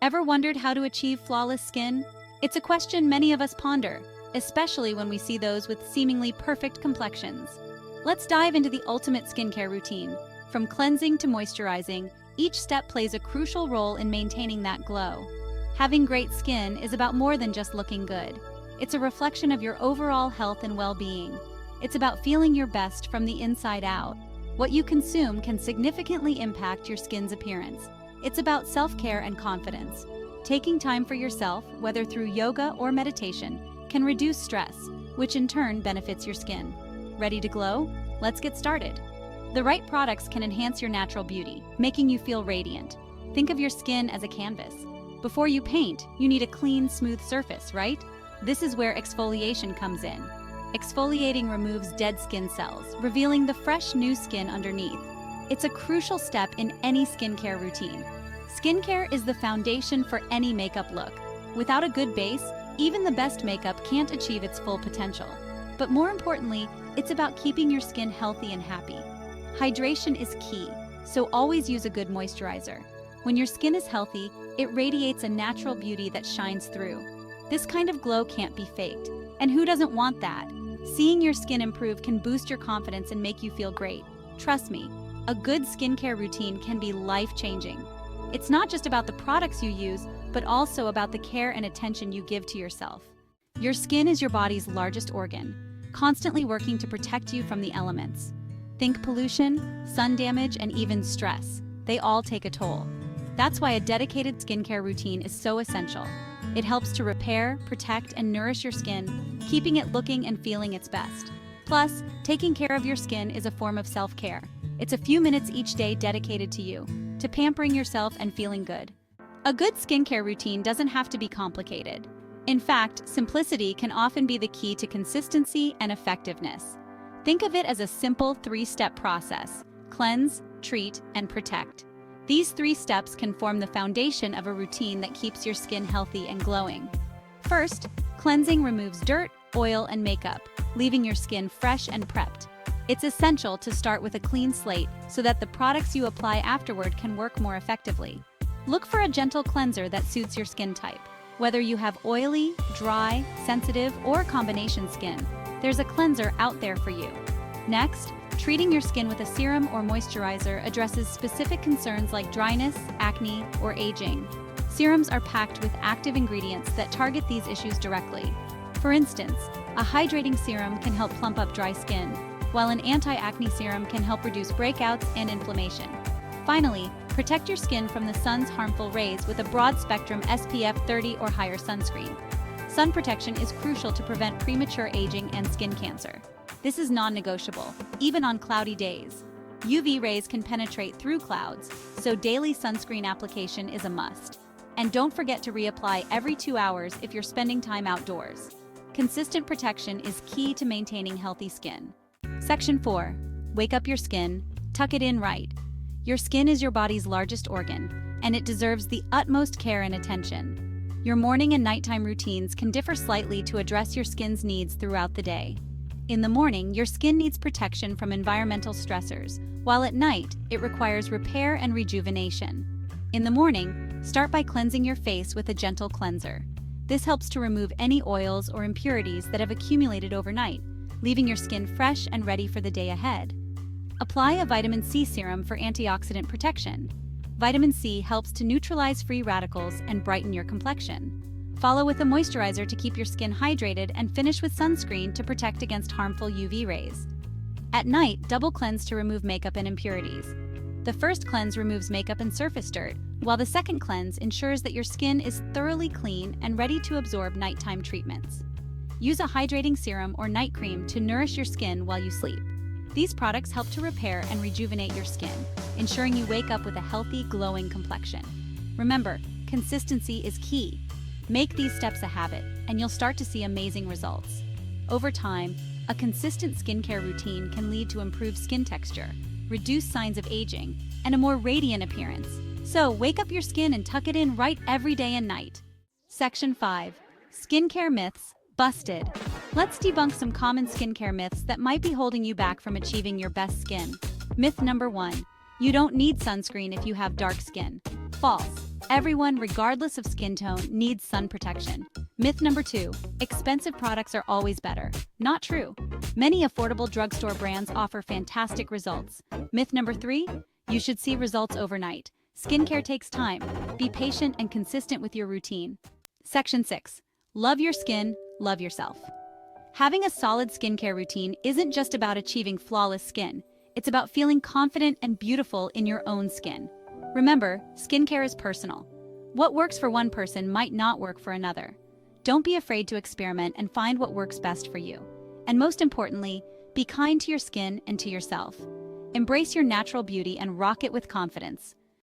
Ever wondered how to achieve flawless skin? It's a question many of us ponder, especially when we see those with seemingly perfect complexions. Let's dive into the ultimate skincare routine. From cleansing to moisturizing, each step plays a crucial role in maintaining that glow. Having great skin is about more than just looking good. It's a reflection of your overall health and well-being. It's about feeling your best from the inside out. What you consume can significantly impact your skin's appearance. It's about self-care and confidence. Taking time for yourself, whether through yoga or meditation, can reduce stress, which in turn benefits your skin. Ready to glow? Let's get started. The right products can enhance your natural beauty, making you feel radiant. Think of your skin as a canvas. Before you paint, you need a clean, smooth surface, right? This is where exfoliation comes in. Exfoliating removes dead skin cells, revealing the fresh, new skin underneath. It's a crucial step in any skincare routine. Skincare is the foundation for any makeup look. Without a good base, even the best makeup can't achieve its full potential. But more importantly, it's about keeping your skin healthy and happy. Hydration is key, so always use a good moisturizer. When your skin is healthy, it radiates a natural beauty that shines through. This kind of glow can't be faked, and who doesn't want that? Seeing your skin improve can boost your confidence and make you feel great. Trust me, a good skincare routine can be life-changing. It's not just about the products you use, but also about the care and attention you give to yourself. Your skin is your body's largest organ, constantly working to protect you from the elements. Think pollution, sun damage, and even stress. They all take a toll. That's why a dedicated skincare routine is so essential. It helps to repair, protect, and nourish your skin, keeping it looking and feeling its best. Plus, taking care of your skin is a form of self-care. It's a few minutes each day dedicated to you, to pampering yourself and feeling good. A good skincare routine doesn't have to be complicated. In fact, simplicity can often be the key to consistency and effectiveness. Think of it as a simple 3-step process: cleanse, treat, and protect. These 3 steps can form the foundation of a routine that keeps your skin healthy and glowing. First, cleansing removes dirt, oil, and makeup, leaving your skin fresh and prepped. It's essential to start with a clean slate so that the products you apply afterward can work more effectively. Look for a gentle cleanser that suits your skin type. Whether you have oily, dry, sensitive, or combination skin, there's a cleanser out there for you. Next, treating your skin with a serum or moisturizer addresses specific concerns like dryness, acne, or aging. Serums are packed with active ingredients that target these issues directly. For instance, a hydrating serum can help plump up dry skin, while an anti-acne serum can help reduce breakouts and inflammation. Finally, protect your skin from the sun's harmful rays with a broad-spectrum SPF 30 or higher sunscreen. Sun protection is crucial to prevent premature aging and skin cancer. This is non-negotiable, even on cloudy days. UV rays can penetrate through clouds, so daily sunscreen application is a must. And don't forget to reapply every 2 hours if you're spending time outdoors. Consistent protection is key to maintaining healthy skin. Section 4. Wake up your skin, tuck it in right. Your skin is your body's largest organ, and it deserves the utmost care and attention. Your morning and nighttime routines can differ slightly to address your skin's needs throughout the day. In the morning, your skin needs protection from environmental stressors, while at night, it requires repair and rejuvenation. In the morning, start by cleansing your face with a gentle cleanser. This helps to remove any oils or impurities that have accumulated overnight, leaving your skin fresh and ready for the day ahead. Apply a vitamin C serum for antioxidant protection. Vitamin C helps to neutralize free radicals and brighten your complexion. Follow with a moisturizer to keep your skin hydrated and finish with sunscreen to protect against harmful UV rays. At night, double cleanse to remove makeup and impurities. The first cleanse removes makeup and surface dirt, while the second cleanse ensures that your skin is thoroughly clean and ready to absorb nighttime treatments. Use a hydrating serum or night cream to nourish your skin while you sleep. These products help to repair and rejuvenate your skin, ensuring you wake up with a healthy, glowing complexion. Remember, consistency is key. Make these steps a habit, and you'll start to see amazing results. Over time, a consistent skincare routine can lead to improved skin texture, reduced signs of aging, and a more radiant appearance. So wake up your skin and tuck it in right every day and night. Section 5. Skincare Myths Busted. Let's debunk some common skincare myths that might be holding you back from achieving your best skin. Myth number 1. You don't need sunscreen if you have dark skin. False. Everyone, regardless of skin tone, needs sun protection. Myth number 2, expensive products are always better. Not true. Many affordable drugstore brands offer fantastic results. Myth number 3, you should see results overnight. Skincare takes time. Be patient and consistent with your routine. Section 6. Love your skin, love yourself. Having a solid skincare routine isn't just about achieving flawless skin. It's about feeling confident and beautiful in your own skin. Remember, skincare is personal. What works for one person might not work for another. Don't be afraid to experiment and find what works best for you. And most importantly, be kind to your skin and to yourself. Embrace your natural beauty and rock it with confidence.